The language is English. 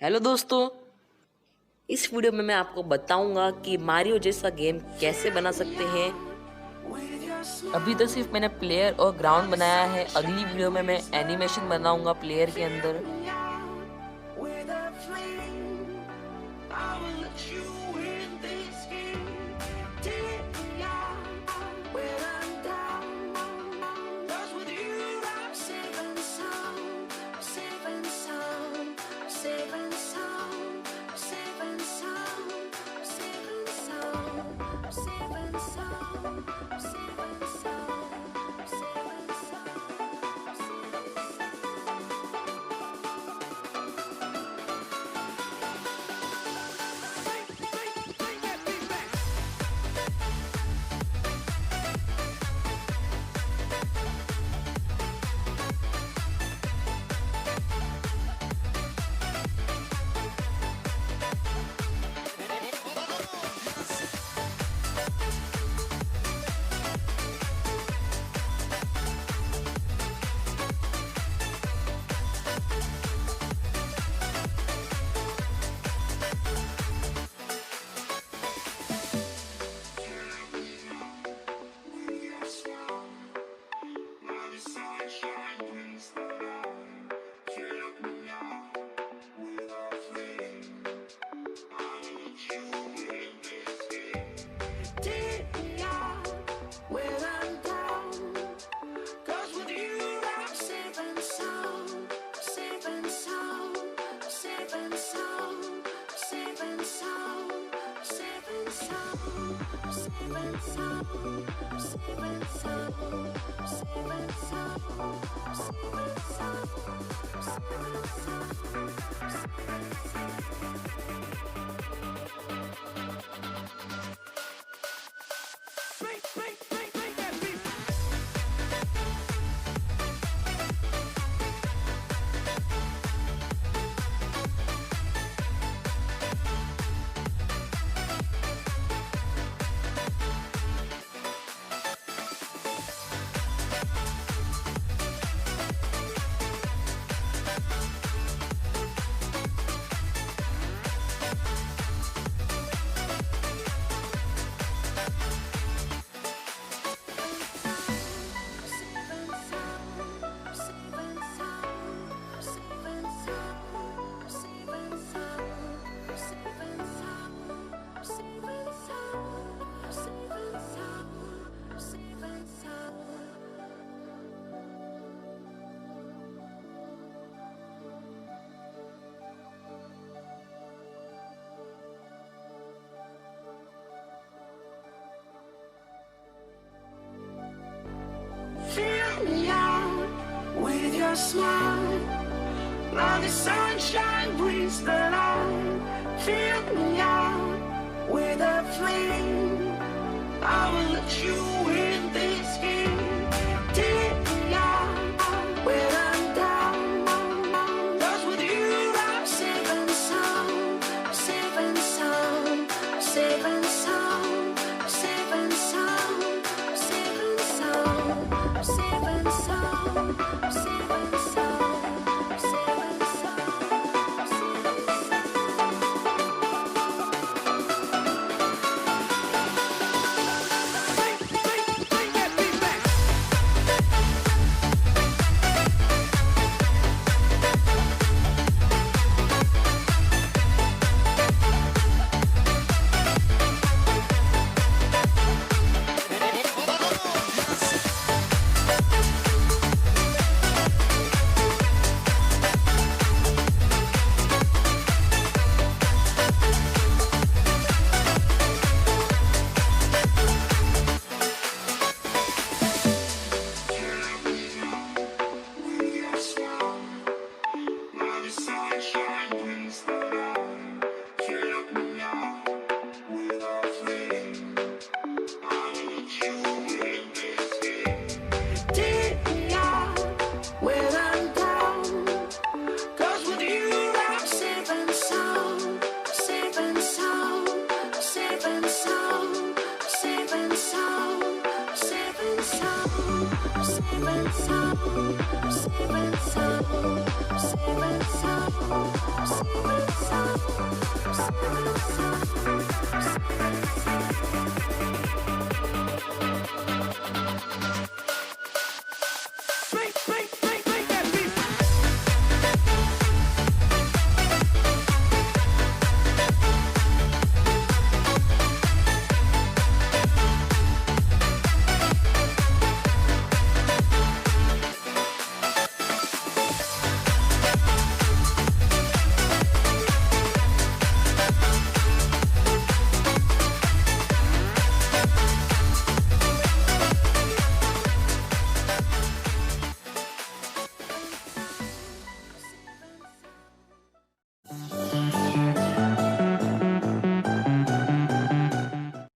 Hello दोस्तों, इस video में मैं आपको बताऊंगा कि मारियो जैसा गेम कैसे बना सकते हैं। अभी तो सिर्फ मैंने प्लेयर और ग्राउंड बनाया है। अगली वीडियो में मैं एनिमेशन बनाऊंगा प्लेयर के अंदर। Fill me out with your smile. Now the sunshine brings the light. Fill me out with a flame. I will let you in this game. Take me out when I'm down. 'Cause with you I'm safe and sound. Safe and sound. Safe and sound. Safe and sound. Safe and sound. Safe and sound. Safe and sound. Safe and sound. Safe and sound.